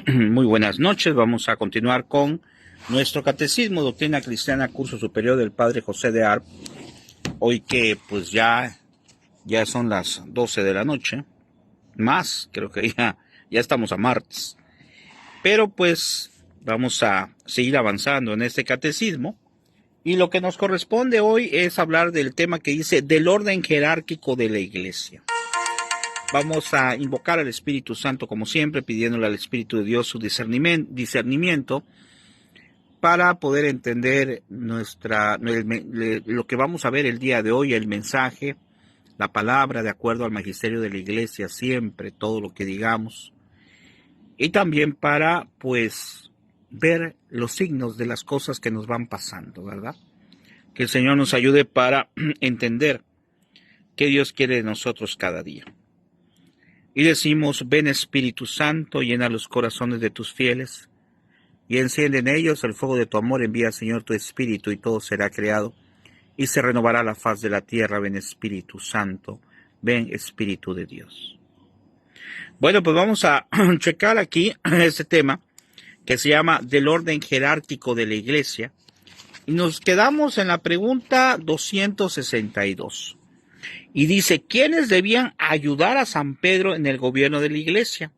Muy buenas noches, vamos a continuar con nuestro Catecismo, Doctrina Cristiana, Curso Superior del Padre José de Arp. Hoy que pues ya son las 12 de la noche, más, creo que ya estamos a martes. Pero pues vamos a seguir avanzando en este Catecismo. Y lo que nos corresponde hoy es hablar del tema que dice del orden jerárquico de la Iglesia. Vamos a invocar al Espíritu Santo como siempre, pidiéndole al Espíritu de Dios su discernimiento para poder entender lo que vamos a ver el día de hoy, el mensaje, la palabra de acuerdo al magisterio de la Iglesia, siempre, todo lo que digamos. Y también para, pues, ver los signos de las cosas que nos van pasando, ¿verdad? Que el Señor nos ayude para entender qué Dios quiere de nosotros cada día. Y decimos, ven Espíritu Santo, llena los corazones de tus fieles, y enciende en ellos el fuego de tu amor. Envía, Señor, tu Espíritu, y todo será creado, y se renovará la faz de la tierra. Ven Espíritu Santo, ven Espíritu de Dios. Bueno, pues vamos a checar aquí este tema, que se llama del orden jerárquico de la Iglesia, y nos quedamos en la pregunta 262. Y dice, ¿quiénes debían ayudar a San Pedro en el gobierno de la Iglesia?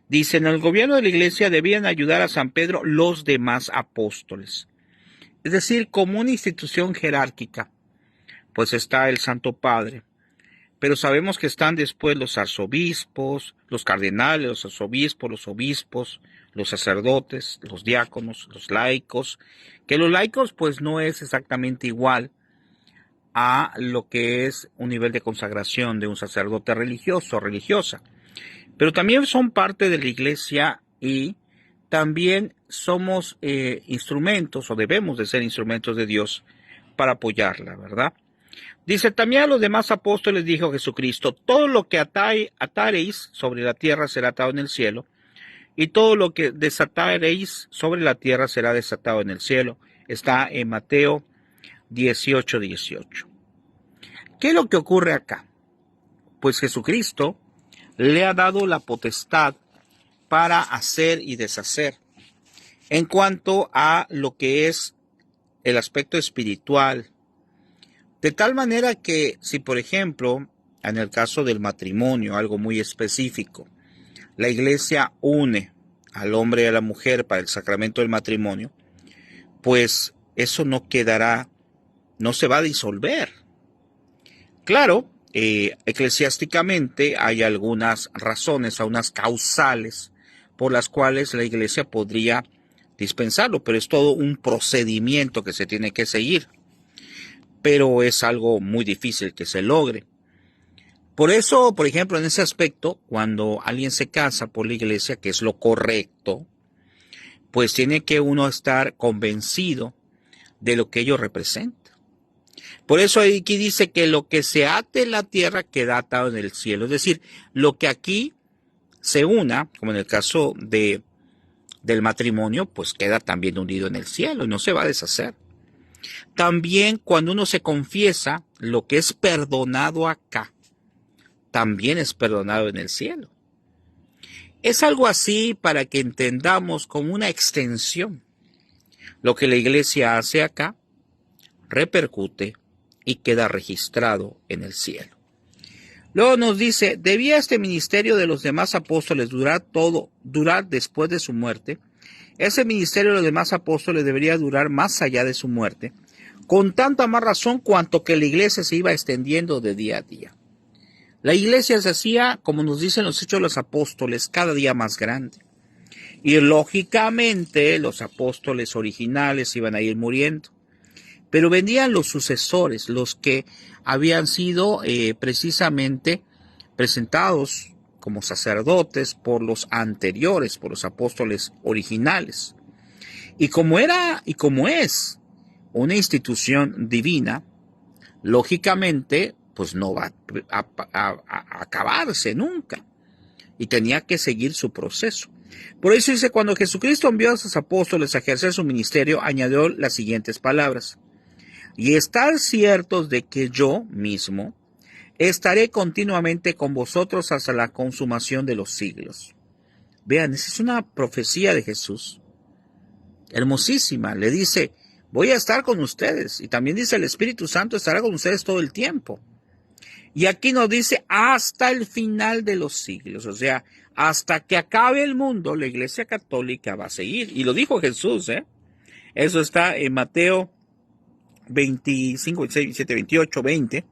Dice, en el gobierno de la Iglesia debían ayudar a San Pedro los demás apóstoles. Es decir, como una institución jerárquica, pues está el Santo Padre. Pero sabemos que están después los arzobispos, los cardenales, los arzobispos, los obispos, los sacerdotes, los diáconos, los laicos. Que los laicos pues no es exactamente igual a lo que es un nivel de consagración de un sacerdote religioso o religiosa. Pero también son parte de la Iglesia y también somos instrumentos, o debemos de ser instrumentos de Dios para apoyarla, ¿verdad? Dice, también a los demás apóstoles dijo Jesucristo, todo lo que atareis sobre la tierra será atado en el cielo, y todo lo que desatareis sobre la tierra será desatado en el cielo. Está en Mateo 18:18. ¿Qué es lo que ocurre acá? Pues Jesucristo le ha dado la potestad para hacer y deshacer en cuanto a lo que es el aspecto espiritual. De tal manera que si, por ejemplo, en el caso del matrimonio, algo muy específico, la Iglesia une al hombre y a la mujer para el sacramento del matrimonio, pues eso no quedará, no se va a disolver. Claro, eclesiásticamente hay algunas razones, algunas causales por las cuales la Iglesia podría dispensarlo, pero es todo un procedimiento que se tiene que seguir. Pero es algo muy difícil que se logre. Por eso, por ejemplo, en ese aspecto, cuando alguien se casa por la Iglesia, que es lo correcto, pues tiene que uno estar convencido de lo que ello representa. Por eso aquí dice que lo que se ate en la tierra queda atado en el cielo. Es decir, lo que aquí se una, como en el caso del matrimonio, pues queda también hundido en el cielo y no se va a deshacer. También cuando uno se confiesa, lo que es perdonado acá, también es perdonado en el cielo. Es algo así para que entendamos como una extensión. Lo que la Iglesia hace acá repercute y queda registrado en el cielo. Luego nos dice, ¿debía este ministerio de los demás apóstoles durar después de su muerte? Ese ministerio de los demás apóstoles debería durar más allá de su muerte, con tanta más razón cuanto que la Iglesia se iba extendiendo de día a día. La Iglesia se hacía, como nos dicen los Hechos de los Apóstoles, cada día más grande. Y lógicamente los apóstoles originales iban a ir muriendo. Pero venían los sucesores, los que habían sido precisamente presentados como sacerdotes por los anteriores, por los apóstoles originales. Y como era y como es una institución divina, lógicamente, pues no va a acabarse nunca. Y tenía que seguir su proceso. Por eso dice, cuando Jesucristo envió a sus apóstoles a ejercer su ministerio, añadió las siguientes palabras. Y estar ciertos de que yo mismo estaré continuamente con vosotros hasta la consumación de los siglos. Vean, esa es una profecía de Jesús, hermosísima. Le dice, voy a estar con ustedes. Y también dice, el Espíritu Santo estará con ustedes todo el tiempo. Y aquí nos dice, hasta el final de los siglos. O sea, hasta que acabe el mundo, la Iglesia Católica va a seguir. Y lo dijo Jesús, ¿eh? Eso está en Mateo 25, 26, 27, 28, 20.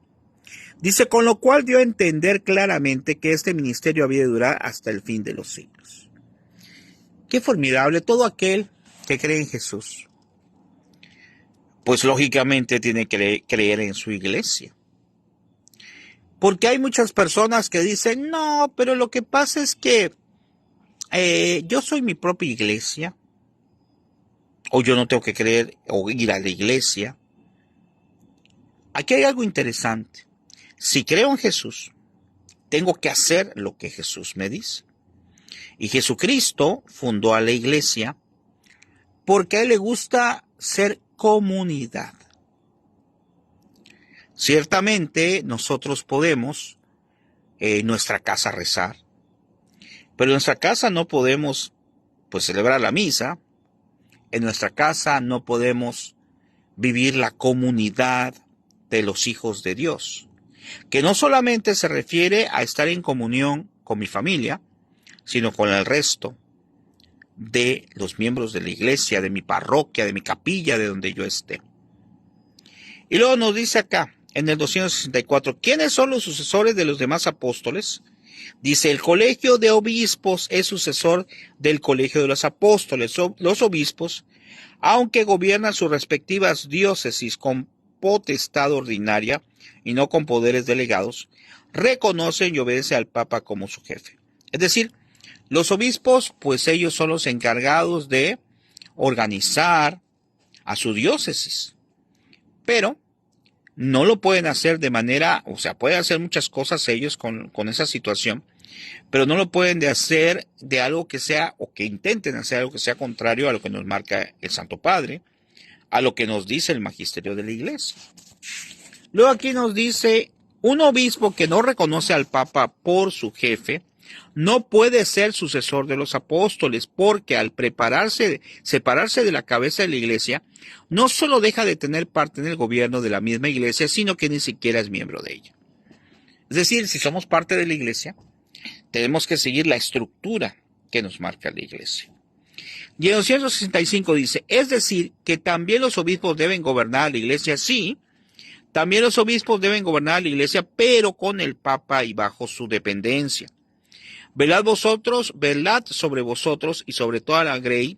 Dice, con lo cual dio a entender claramente que este ministerio había de durar hasta el fin de los siglos. Qué formidable. Todo aquel que cree en Jesús, pues lógicamente tiene que creer en su iglesia. Porque hay muchas personas que dicen, no, pero lo que pasa es que yo soy mi propia iglesia, o yo no tengo que creer o ir a la iglesia. Aquí hay algo interesante. Si creo en Jesús, tengo que hacer lo que Jesús me dice. Y Jesucristo fundó a la iglesia porque a él le gusta ser comunidad. Ciertamente nosotros podemos en nuestra casa rezar, pero en nuestra casa no podemos pues celebrar la misa, en nuestra casa no podemos vivir la comunidad de los hijos de Dios, que no solamente se refiere a estar en comunión con mi familia, sino con el resto de los miembros de la iglesia, de mi parroquia, de mi capilla, de donde yo esté. Y luego nos dice acá, en el 264, ¿quiénes son los sucesores de los demás apóstoles? Dice, el colegio de obispos es sucesor del colegio de los apóstoles. Los obispos, aunque gobiernan sus respectivas diócesis con potestad ordinaria y no con poderes delegados, reconocen y obedecen al Papa como su jefe. Es decir, los obispos, pues ellos son los encargados de organizar a su diócesis, pero no lo pueden hacer de manera, o sea, pueden hacer muchas cosas ellos con esa situación, pero no lo pueden hacer de algo que sea, o que intenten hacer algo que sea contrario a lo que nos marca el Santo Padre, a lo que nos dice el magisterio de la Iglesia. Luego aquí nos dice, un obispo que no reconoce al Papa por su jefe, no puede ser sucesor de los apóstoles, porque al separarse de la cabeza de la iglesia, no solo deja de tener parte en el gobierno de la misma iglesia, sino que ni siquiera es miembro de ella. Es decir, si somos parte de la iglesia, tenemos que seguir la estructura que nos marca la iglesia. Y en 265 dice, es decir, que también los obispos deben gobernar la iglesia, sí, también los obispos deben gobernar la iglesia, pero con el Papa y bajo su dependencia. Velad sobre vosotros y sobre toda la grey,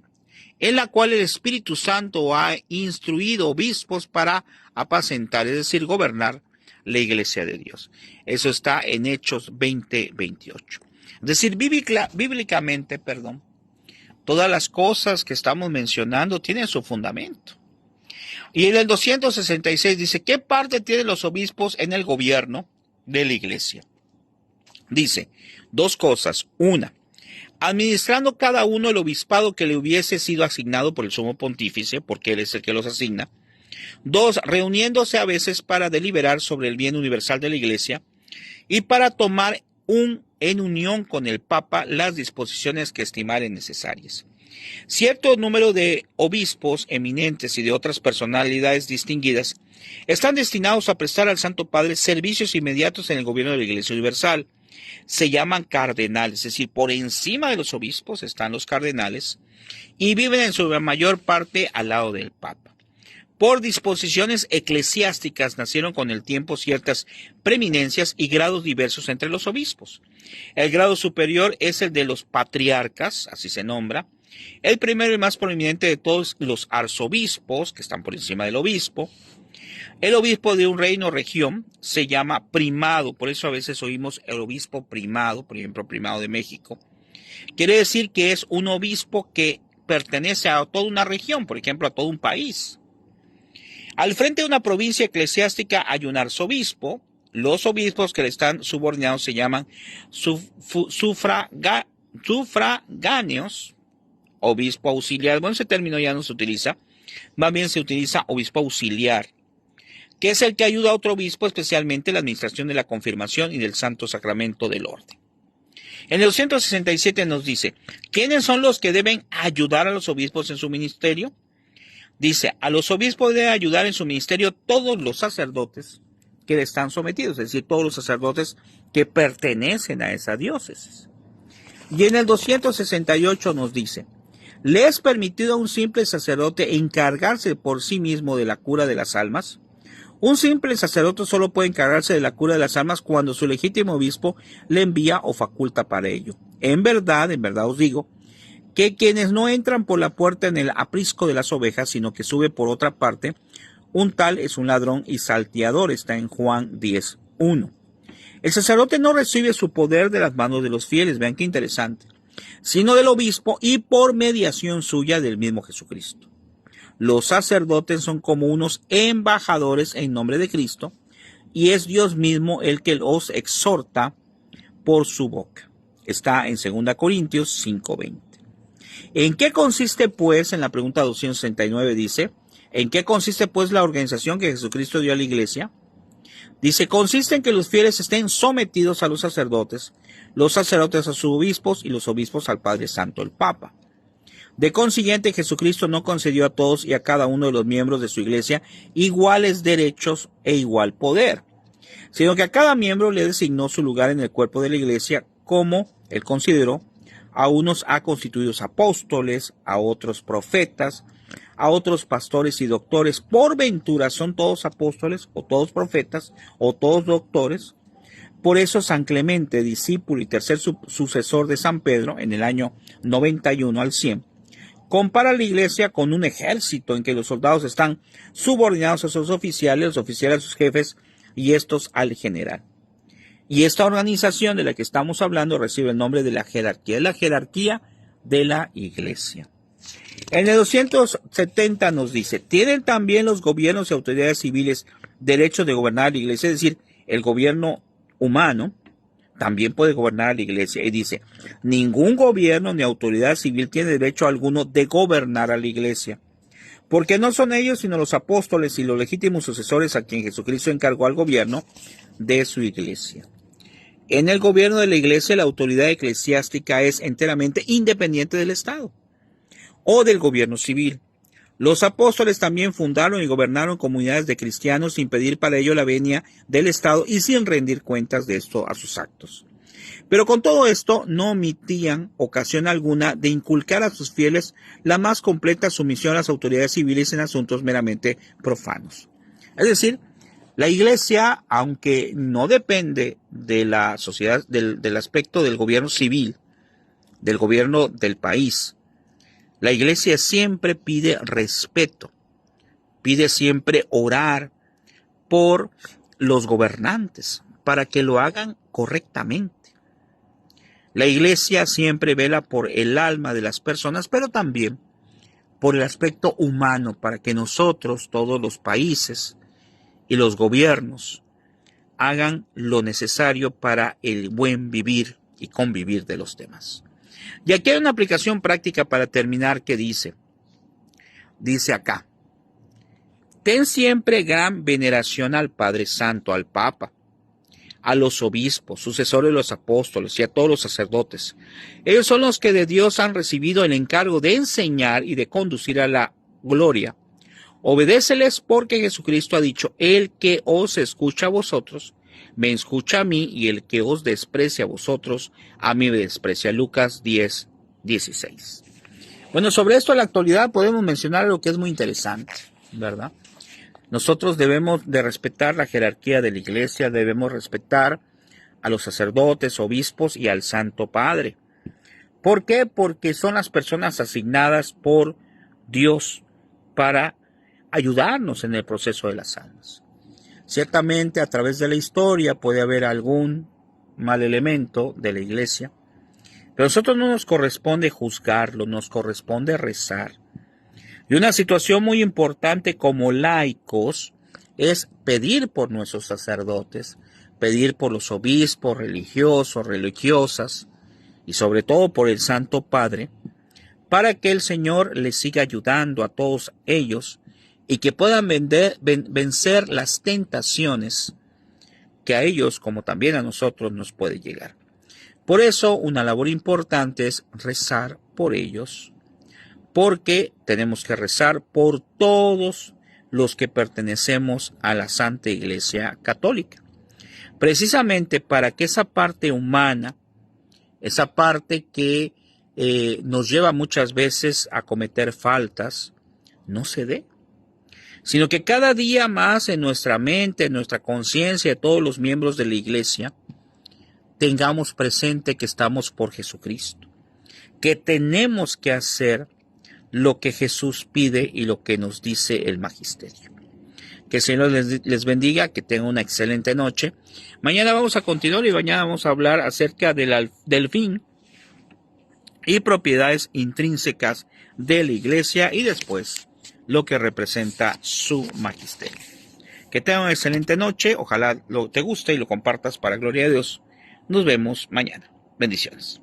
en la cual el Espíritu Santo ha instruido obispos para apacentar, es decir, gobernar la iglesia de Dios. Eso está en Hechos 20:28. Es decir, bíblicamente, todas las cosas que estamos mencionando tienen su fundamento. Y en el 266 dice, ¿qué parte tienen los obispos en el gobierno de la iglesia? Dice, dos cosas. Una, administrando cada uno el obispado que le hubiese sido asignado por el sumo pontífice, porque él es el que los asigna. Dos, reuniéndose a veces para deliberar sobre el bien universal de la iglesia y para tomar en unión con el Papa las disposiciones que estimaren necesarias. Cierto número de obispos eminentes y de otras personalidades distinguidas están destinados a prestar al Santo Padre servicios inmediatos en el gobierno de la Iglesia Universal. Se llaman cardenales, es decir, por encima de los obispos están los cardenales y viven en su mayor parte al lado del Papa. Por disposiciones eclesiásticas nacieron con el tiempo ciertas preeminencias y grados diversos entre los obispos. El grado superior es el de los patriarcas, así se nombra. El primero y más prominente de todos los arzobispos, que están por encima del obispo. El obispo de un reino o región se llama primado, por eso a veces oímos el obispo primado, por ejemplo, primado de México. Quiere decir que es un obispo que pertenece a toda una región, por ejemplo, a todo un país. Al frente de una provincia eclesiástica hay un arzobispo. Los obispos que le están subordinados se llaman sufragáneos, obispo auxiliar. Bueno, ese término ya no se utiliza, más bien se utiliza obispo auxiliar, que es el que ayuda a otro obispo, especialmente en la administración de la confirmación y del santo sacramento del orden. En el 267 nos dice, ¿quiénes son los que deben ayudar a los obispos en su ministerio? Dice, a los obispos deben ayudar en su ministerio todos los sacerdotes que le están sometidos, es decir, todos los sacerdotes que pertenecen a esa diócesis. Y en el 268 nos dice, ¿le es permitido a un simple sacerdote encargarse por sí mismo de la cura de las almas? Un simple sacerdote solo puede encargarse de la cura de las almas cuando su legítimo obispo le envía o faculta para ello. En verdad os digo, que quienes no entran por la puerta en el aprisco de las ovejas, sino que sube por otra parte, un tal es un ladrón y salteador, está en Juan 10:1. El sacerdote no recibe su poder de las manos de los fieles, vean qué interesante, sino del obispo y por mediación suya del mismo Jesucristo. Los sacerdotes son como unos embajadores en nombre de Cristo, y es Dios mismo el que los exhorta por su boca. Está en 2 Corintios 5:20. ¿En qué consiste pues, en la pregunta 269 dice, ¿en qué consiste pues la organización que Jesucristo dio a la iglesia? Dice, consiste en que los fieles estén sometidos a los sacerdotes a sus obispos y los obispos al Padre Santo, el Papa. De consiguiente, Jesucristo no concedió a todos y a cada uno de los miembros de su iglesia iguales derechos e igual poder, sino que a cada miembro le designó su lugar en el cuerpo de la iglesia como él consideró. A unos ha constituido apóstoles, a otros profetas, a otros pastores y doctores. Por ventura son todos apóstoles, o todos profetas, o todos doctores. Por eso San Clemente, discípulo y tercer sucesor de San Pedro, en el año 91 al 100, compara la iglesia con un ejército en que los soldados están subordinados a sus oficiales, los oficiales a sus jefes y estos al general. Y esta organización de la que estamos hablando recibe el nombre de la jerarquía de la iglesia. En el 270 nos dice, ¿tienen también los gobiernos y autoridades civiles derecho de gobernar la iglesia? Es decir, el gobierno humano también puede gobernar la iglesia. Y dice, ningún gobierno ni autoridad civil tiene derecho alguno de gobernar a la iglesia, porque no son ellos sino los apóstoles y los legítimos sucesores a quien Jesucristo encargó al gobierno de su iglesia. En el gobierno de la iglesia, la autoridad eclesiástica es enteramente independiente del Estado o del gobierno civil. Los apóstoles también fundaron y gobernaron comunidades de cristianos sin pedir para ello la venia del Estado y sin rendir cuentas de esto a sus actos. Pero con todo esto no omitían ocasión alguna de inculcar a sus fieles la más completa sumisión a las autoridades civiles en asuntos meramente profanos. Es decir, la iglesia, aunque no depende de la sociedad, del aspecto del gobierno civil, del gobierno del país, la iglesia siempre pide respeto, pide siempre orar por los gobernantes para que lo hagan correctamente. La iglesia siempre vela por el alma de las personas, pero también por el aspecto humano, para que nosotros, todos los países y los gobiernos, hagan lo necesario para el buen vivir y convivir de los demás. Y aquí hay una aplicación práctica para terminar que dice acá, ten siempre gran veneración al Padre Santo, al Papa, a los obispos, sucesores de los apóstoles y a todos los sacerdotes. Ellos son los que de Dios han recibido el encargo de enseñar y de conducir a la gloria. Obedéceles porque Jesucristo ha dicho, el que os escucha a vosotros, me escucha a mí, y el que os desprecia a vosotros, a mí me desprecia. Lucas 10:16. Bueno, sobre esto en la actualidad podemos mencionar algo que es muy interesante, ¿verdad? Nosotros debemos de respetar la jerarquía de la iglesia, debemos respetar a los sacerdotes, obispos y al Santo Padre. ¿Por qué? Porque son las personas asignadas por Dios para ayudarnos en el proceso de las almas. Ciertamente a través de la historia puede haber algún mal elemento de la iglesia, pero a nosotros no nos corresponde juzgarlo, nos corresponde rezar. Y una situación muy importante como laicos es pedir por nuestros sacerdotes, pedir por los obispos, religiosos, religiosas y sobre todo por el Santo Padre, para que el Señor les siga ayudando a todos ellos y que puedan vencer las tentaciones que a ellos, como también a nosotros, nos puede llegar. Por eso, una labor importante es rezar por ellos, porque tenemos que rezar por todos los que pertenecemos a la Santa Iglesia Católica, precisamente para que esa parte humana, esa parte que nos lleva muchas veces a cometer faltas, no se dé, sino que cada día más en nuestra mente, en nuestra conciencia de todos los miembros de la Iglesia, tengamos presente que estamos por Jesucristo, que tenemos que hacer lo que Jesús pide y lo que nos dice el magisterio. Que el Señor les bendiga, que tengan una excelente noche. Mañana vamos a continuar y mañana vamos a hablar acerca del fin y propiedades intrínsecas de la Iglesia y después lo que representa su magisterio. Que tengan una excelente noche, ojalá te guste y lo compartas para gloria de Dios. Nos vemos mañana. Bendiciones.